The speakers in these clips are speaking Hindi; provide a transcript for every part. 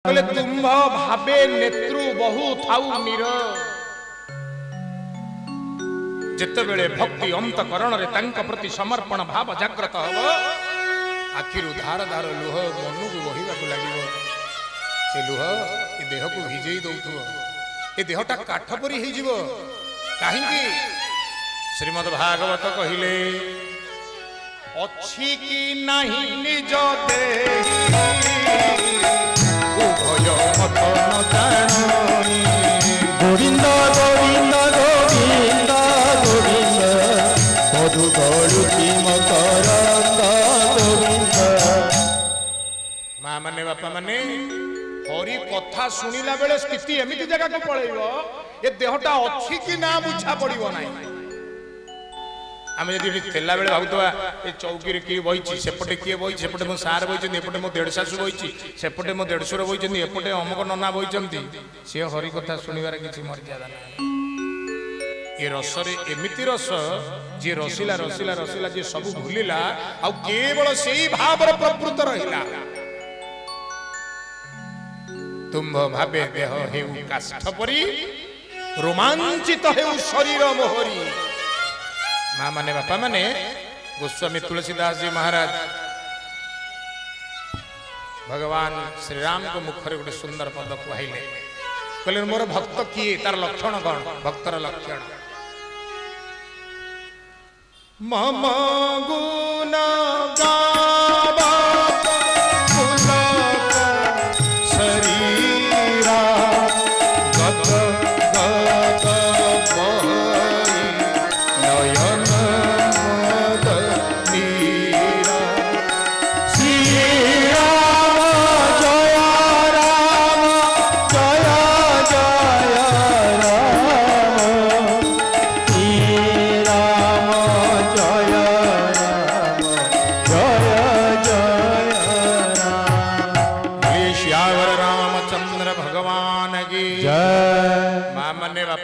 कहले तुम्भ भावे नेत्रु बहु थाउ निर जेतेबेले भक्ति अंतकरण रे तांक प्रति समर्पण भाव जागृत हबो आखिरु धार धार लुह मनु को बहिबाकु लागिबो से लुह ए देह को भिजेई दउथबो ए देहटा काठ परी हे जिवो काहेकि श्रीमद् भागवत कहिले अछि कि नाही निज देहि गोविंद गोविंद गोविंद गोविंद मधु गलुति मकरंद गोविंद। माँ माने बापा माने हरि कथा शुणिला बेले स्थिति एमिति जगह को पळेइबो ए देहटा अछि कि ना बुझा पड़िबो नाही। आमे जदि तेला बेले भाबुतबा ए चौकी रे की बहिची सेपटे की बहिची सेपटे मो सार बहिचंदी एपटे मो देढ़ सासु बहिची सेपटे मो देढ़सुर बहिचंदी एपटे अमक नना बहिचंदी से हरि कथा सुनिबार किछि मर्यादा नाही। ए रस रे एमिति रस जे रसिला रसिला रसिला जे सब भूलिला आ केवल सेही भाव रे प्रवृत्त रहिला। तुम्भ भावे देह हेउ काष्ठ परी रोमांचित हेउ शरीर मोहरी। माँ माने बापा माने गोस्वामी तुलसीदास जी महाराज भगवान श्री राम को मुखरे गोटे सुंदर पद कहले कहले मोर भक्त किए तार लक्षण कौन भक्तर लक्षण मम गुण गावा पुलक शरीरा गत गत बहरी नयन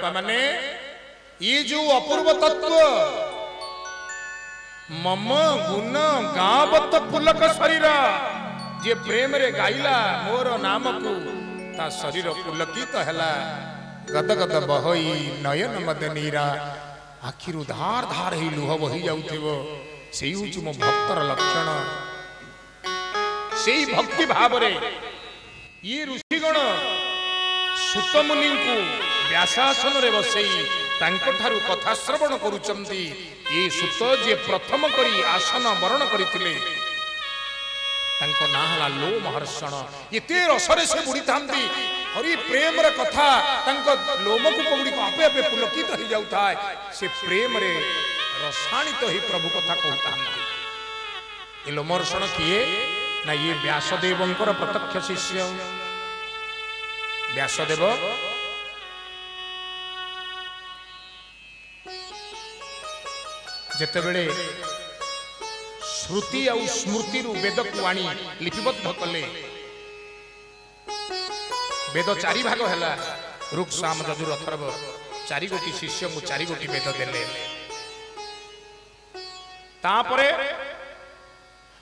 माने ये जो अपूर्व तत्व मम गुण गावत पुलक शरीर जे प्रेम रे गाइला मोर नाम को ता शरीर पुलकित हैला गद गद बहई नयन मदनीरा आखिरु धार धार ही लुह बही जाउथिबो सेही होची मो भक्तर लक्षण। सेही भक्ति भाव रे ये ऋषिगण सुत मुनि को व्यासासन रे बसई तांको ठारू कथा श्रवण करूचंती। ये सुत जे प्रथम करी आसन वरण करथिले तांको ना हला लोमहर्षण एते रसरे से बुड़ी थांती हरि प्रेम रे कथा तांको लोम को पगड़ी को आपे आपे पुलकित हो जाउता है से प्रेम रे रसायनित ही प्रभु कथा कहतांती। ए लोमहर्षण किए ना ये व्यासदेवंकर प्रत्यक्ष शिष्य व्यासदेव जेतेबेले श्रुति आ स्मृति रु वेद को आनी लिपिबद्ध कले वेद चारि भाग हैला ऋक् साम यजुर अथर्व चारि गोटी शिष्य को चारि गोटी वेद देले तापरे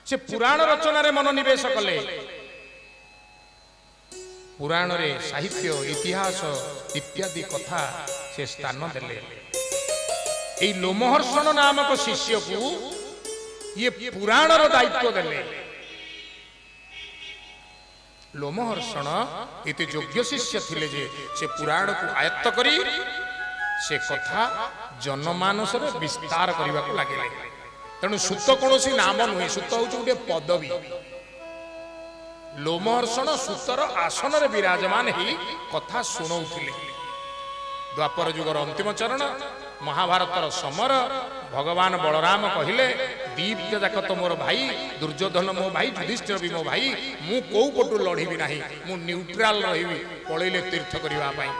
से पुराण रचना रे मनोनिवेश कले पुराण रे साहित्य इतिहास इत्यादि कथा से स्थान देले। ए लोमहर्षण नामक शिष्य को ये पुराण रो दायित्व देले। लोमहर्षण इते योग्य शिष्य थिले जे से पुराण को आयत्त करी से कथा जनमानस रे विस्तार करबा को लागले। तेणु सुत कोनोसी नाम नुहे सुत होउछ गोटे पदवी। लोमहर्षण सुतर आसन रे विराजमान ही कथा सुनौथिले। द्वापर युगर अंतिम चरण महाभारतर समर भगवान बलराम कहिले दीप्त जाक तो मोर भाई दुर्योधन मो भाई युधिष्ठिर भी मो भाई मु को पटु लढिबी नाही मु न्यूट्रल रहिबी पळैले तीर्थ करिवा पई।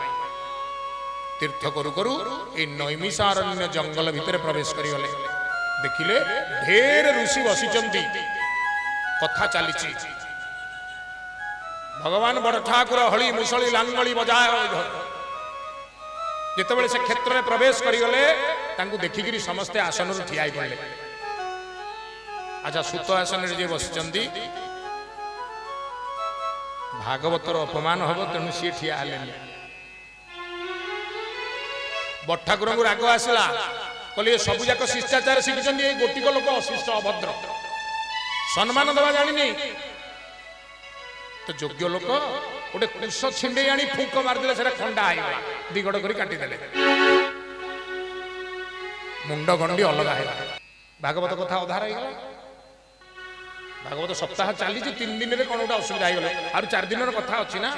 तीर्थ करू करू ए नैमिषारण्य जंगल भितर प्रवेश करिगले देखिले ढेर ऋषि बसिचंती कथा चलीची। भगवान बड़ ठाकुर हली मुसली लांगली बजाय जेतेबेले से क्षेत्र में प्रवेश करिगले तांकु देखिकिरी समस्ते आसन रु ठियाई पड़ले। अच्छा सुत आसन रे जे बसिचंदी भागवतर अपमान हम तेणु सी ठिया हेले बड़ ठाकुर को राग आसला कहले सब जाक शिष्टाचार शिखिं गोटिक लोक अशिष्ट अभद्र सम्मान दवा जानी तो योग्य लोक गोटे कुश छिंडे आनी फुक मारदे से खंडा होगा दिगड़ कर काटिदे मुंड गंडी अलग है भागवत कथा अधार हो भागवत सप्ताह चली 3 दिन में कौन गोटे असुविधा हो और 4 दिन कथा अच्छी ना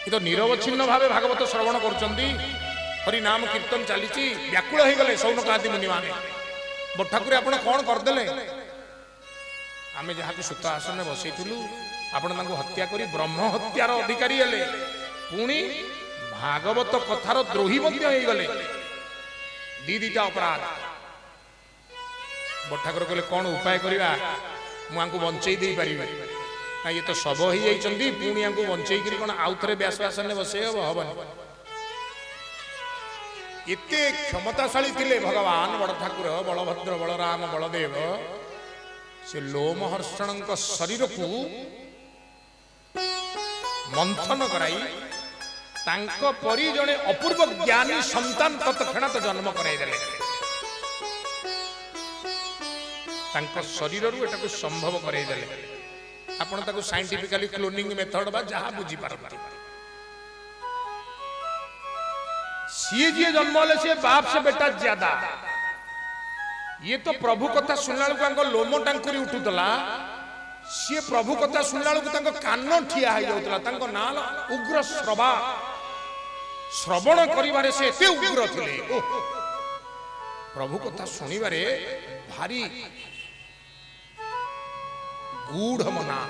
ये तो निरवच्छिन्न भाव भागवत श्रवण कर हरि नाम कीर्तन चली व्याकुल हो गले सौनक आदि मुनि माने बड़ ठाकुर आप कौन करदे आम जहाँ सुत आसन में बसईलु आपण हत्या कर ब्रह्म हत्यार अधिकारी हेले पुणी भागवत कथार द्रोही गले दीटा अपराध बड़ ठाकुर कहले कौन उपाय करवा मुझे बंचई दे पारि ना ये तो शब हो जाती पुणी या बंचई कौन आउ थे व्यास आसन में बसई हम हम एते क्षमताशाली थिले भगवान बड़ ठाकुर बलभद्र बलराम बलदेव से लोमहर्षण शरीर को मंथन कराई तांको परी जने अपूर्व ज्ञानी संतान तत्क्षणात जन्म कराइदेले तांको शरीर रु एटा को संभव कराइदेले आपण ताको साइंटिफिकली क्लोनिंग मेथड बा जहां बुझी पारबा सी जी जन्म ले से बाप से बेटा ज्यादा ये तो प्रभु कथा सुनला को लोम टांकुरी उठुतला सी प्रभु कथा सुनला को कान ठिया हो जाता ना उग्र श्रवा श्रवण करिबारे से एते उग्र थिले प्रभु कथा सुनिबारे भारी गूढ़ मना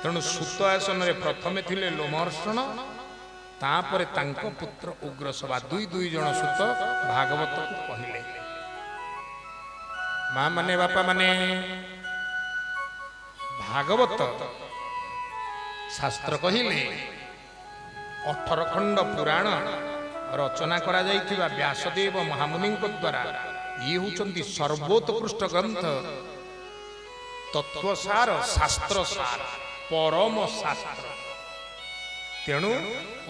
तेणु सुत आसन रे प्रथमे थिले लोमहर्षण तापरे तांको पुत्र उग्र सभा दुई जन सुत भागवत को कहले मां माने बापा माने भागवत शास्त्र कहले 18 खंड पुराण रचना करा जाइथिबा व्यासदेव महामुनि द्वारा ये होचंती सर्वोत्कृष्ट ग्रंथ तत्वसार शास्त्र सार परम शास्त्र तेणु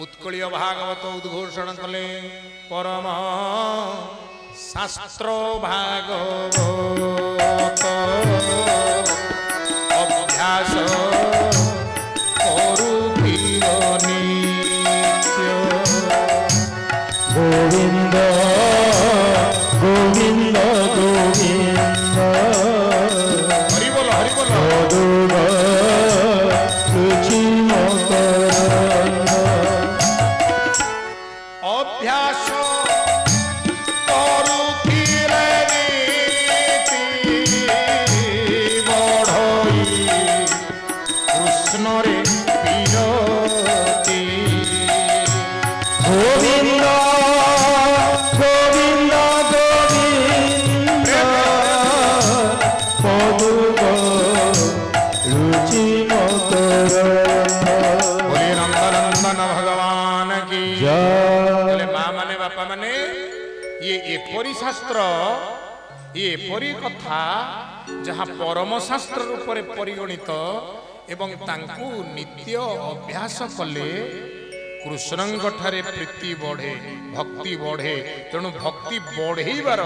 उत्कलीय भागवत उद्घोषण कले परम शास्त्र भागवत अभ्यास गोविंद गोविंद गोविंद हरि बोल अभ्यास कृष्ण रे पीरती गोविंद गोविंद गोविंद पदुग रुचि मकर बोले नंदनंदन भगवान की जय। माँ माने बापा माने ये एपरी शास्त्र ये एपरी कथा जहाँ परम शास्त्र रूप में परिगणित एवं तांकु नित्य अभ्यास कले कृष्ण ठारे प्रीति बढ़े भक्ति बढ़े तेणु भक्ति बढ़ेबार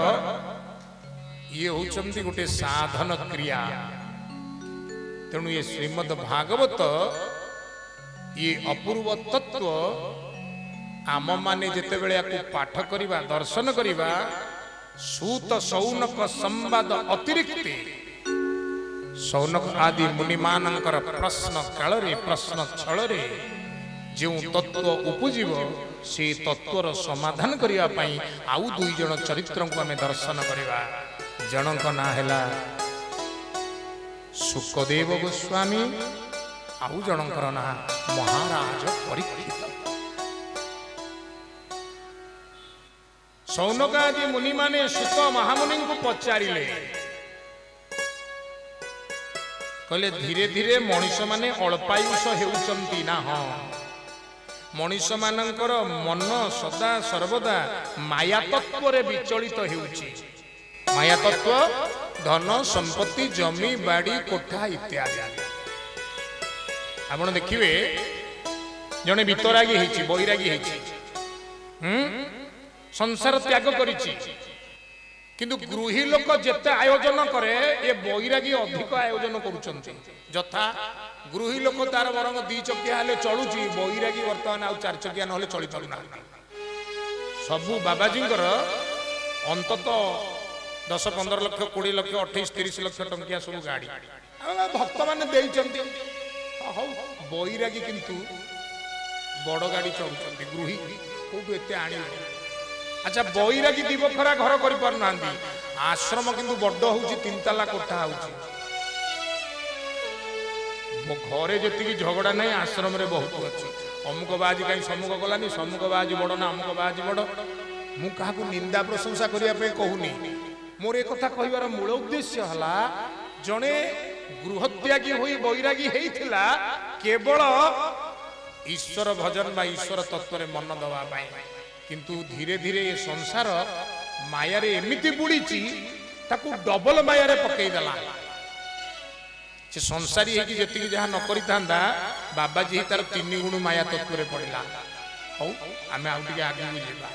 ये होचंती गोटे साधन क्रिया तेणु ये श्रीमद् भागवत ये अपूर्व तत्व आम माने जेते बेले याकु पाठ करिबा दर्शन करिबा सूत सौनक संवाद अतिरिक्त सौनक आदि मुनि मानकर प्रश्न काल रे प्रश्न छल रे जो तत्व उपजीव से तत्वर समाधान करिया पई आउ दुई जन चरित्र को आमे दर्शन करिबा जनक ना हैला सुखदेव गोस्वामी आउ जनकर ना महाराज परीक्षित सौनक आदि मुनि माने सुत महामुनि को पचारिले कहले धीरे धीरे मनीष माने अल्पायुष हेउचंती ना हाँ मनीष मानकर मन सदा सर्वदा माया तत्व रे विचलित हेउची माया तत्व धन संपत्ति जमी बाड़ी कोठा इत्यादि आपण देखिए जने वितरागी होइछि बैरागी होइछि संसार त्याग करिछि किंतु गृही लोक जेते आयोजन करे ये बैरागी अधिक आयोजन करूछन्ति जथा गृही लोक तार बरंग 2 चकिया हेले चलुछि बैरागी वर्तमान आ 4 चकिया नहले चली पारुना सबु बाबाजींकर अंतत 10-15 लाख 20 लाख 28-30 लाख टंकिया सब गाड़ी भक्त मैंने देइचन्ति हौ बैरागी किंतु बड़ गाड़ी चलुछन्ति गृही कोठु एते आनी अच्छा बैरागी दिबखरा घर करि पार नांदी आश्रम किंतु बड्ड होउछि 3 ताला कोठा होउछि मो घरे जेतिकी झगड़ा नहीं आश्रम रे बहुत अछि अमुक बाजी कहीं सम्मुख गलानी सम्मुख बाजी बड़ ना अमुक बाजी बड़ मु काहाकू निंदा प्रशंसा करिया पे कहूनी मोर एक कथा कहिबार मूल उद्देश्य हला जणे गृहत्यागी होई बैरागी हेइथिला केवल ईश्वर भजन बा ईश्वर तत्व रे मन दवा पाए किंतु धीरे धीरे ये संसार माया रे एमिति बुड़ीची ताकू डबल माया रे पकई दला से संसारी है कि जेतिकी जहाँ न करितांदा बाबाजी तार 3 गुण माया तत्व रे पड़िला हौ आमे आउ टिके आगे बुझेबा।